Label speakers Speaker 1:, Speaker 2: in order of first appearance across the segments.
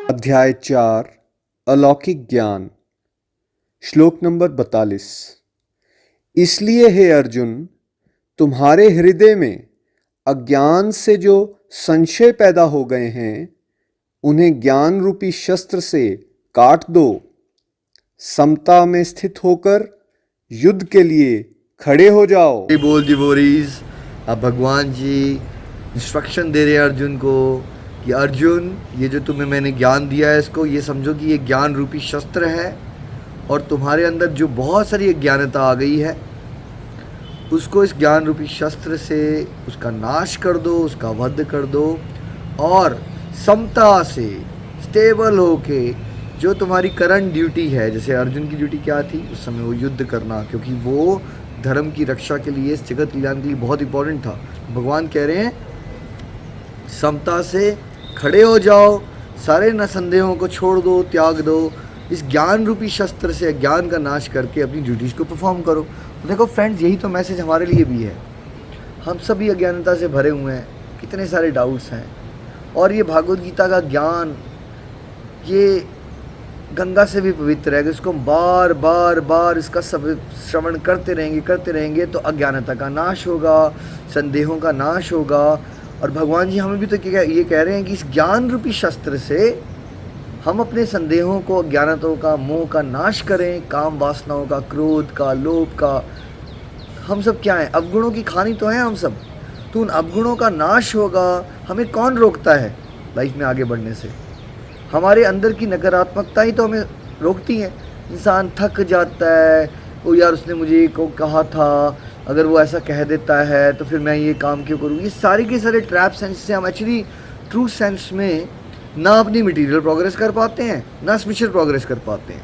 Speaker 1: अध्याय 4 अलौकिक ज्ञान। श्लोक नंबर 42। इसलिए हे अर्जुन, तुम्हारे हृदय में अज्ञान से जो संशय पैदा हो गए हैं, उन्हें ज्ञान रूपी शस्त्र से काट दो। समता में स्थित होकर युद्ध के लिए खड़े हो जाओ।
Speaker 2: बोल डिवोरीज, अब भगवान जी इंस्ट्रक्शन दे रहे हैं अर्जुन को कि अर्जुन, ये जो तुम्हें मैंने ज्ञान दिया है, इसको ये समझो कि ये ज्ञान रूपी शस्त्र है, और तुम्हारे अंदर जो बहुत सारी अज्ञानता आ गई है, उसको इस ज्ञान रूपी शस्त्र से उसका नाश कर दो, उसका वध कर दो, और समता से स्टेबल होके जो तुम्हारी करंट ड्यूटी है, जैसे अर्जुन की ड्यूटी क्या थी उस समय, वो युद्ध करना, क्योंकि वो धर्म की रक्षा के लिए, इस जगत कल्याण के लिए बहुत इंपॉर्टेंट था। भगवान कह रहे हैं समता से खड़े हो जाओ, सारे न संदेहों को छोड़ दो, त्याग दो, इस ज्ञान रूपी शस्त्र से अज्ञान का नाश करके अपनी ड्यूटीज़ को परफॉर्म करो। तो देखो फ्रेंड्स, यही तो मैसेज हमारे लिए भी है। हम सभी अज्ञानता से भरे हुए हैं, कितने सारे डाउट्स हैं, और ये भागवत गीता का ज्ञान ये गंगा से भी पवित्र है। इसको बार बार बार इसका सब श्रवण करते रहेंगे तो अज्ञानता का नाश होगा, संदेहों का नाश होगा। और भगवान जी हमें भी तो ये कह रहे हैं कि इस ज्ञान रूपी शस्त्र से हम अपने संदेहों को, अज्ञानताओं का, मोह का नाश करें, काम वासनाओं का, क्रोध का, लोभ का। हम सब क्या हैं? अवगुणों की खानी तो है हम सब। तो उन अवगुणों का नाश होगा। हमें कौन रोकता है लाइफ में आगे बढ़ने से? हमारे अंदर की नकारात्मकता ही तो हमें रोकती है। इंसान थक जाता है, ओ यार उसने मुझे को कहा था, अगर वो ऐसा कह देता है तो फिर मैं ये काम क्यों करूँ। ये सारे के सारे ट्रैप्स हैं जिससे हम एक्चुअली ट्रू सेंस में ना अपनी मटेरियल प्रोग्रेस कर पाते हैं, ना स्पिरिचुअल प्रोग्रेस कर पाते हैं।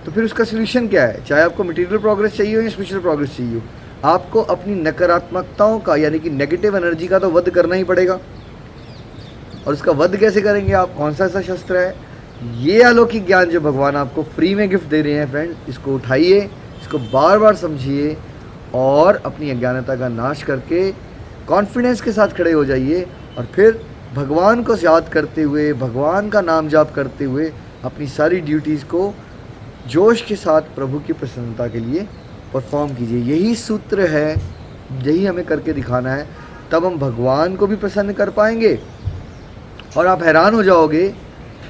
Speaker 2: तो फिर उसका सोल्यूशन क्या है? चाहे आपको मटेरियल प्रोग्रेस चाहिए हो या स्पिरिचुअल प्रोग्रेस चाहिए हो, आपको अपनी नकारात्मकताओं का, यानी कि नेगेटिव एनर्जी का तो वध करना ही पड़ेगा। और उसका वध कैसे करेंगे आप? कौन सा ऐसा शस्त्र है? ये अलौकिक ज्ञान जो भगवान आपको फ्री में गिफ्ट दे रहे हैं फ्रेंड्स, इसको उठाइए, इसको बार बार समझिए, और अपनी अज्ञानता का नाश करके कॉन्फिडेंस के साथ खड़े हो जाइए। और फिर भगवान को याद करते हुए, भगवान का नाम जाप करते हुए अपनी सारी ड्यूटीज़ को जोश के साथ प्रभु की प्रसन्नता के लिए परफॉर्म कीजिए। यही सूत्र है, यही हमें करके दिखाना है, तब हम भगवान को भी प्रसन्न कर पाएंगे। और आप हैरान हो जाओगे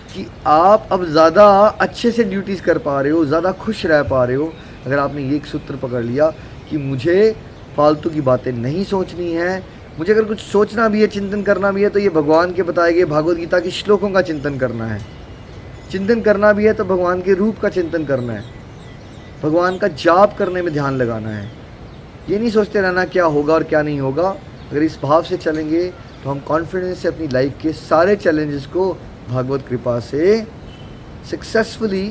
Speaker 2: कि आप अब ज़्यादा अच्छे से ड्यूटीज़ कर पा रहे हो, ज़्यादा खुश रह पा रहे हो, अगर आपने ये एक सूत्र पकड़ लिया कि मुझे फालतू की बातें नहीं सोचनी है। मुझे अगर कुछ सोचना भी है, चिंतन करना भी है, तो ये भगवान के बताए गए भागवत गीता के श्लोकों का चिंतन करना है। चिंतन करना भी है तो भगवान के रूप का चिंतन करना है, भगवान का जाप करने में ध्यान लगाना है। ये नहीं सोचते रहना क्या होगा और क्या नहीं होगा। अगर इस भाव से चलेंगे तो हम कॉन्फिडेंस से अपनी लाइफ के सारे चैलेंजेस को भगवत कृपा से सक्सेसफुली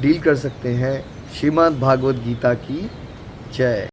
Speaker 2: डील कर सकते हैं। श्रीमद् भागवत गीता की जय।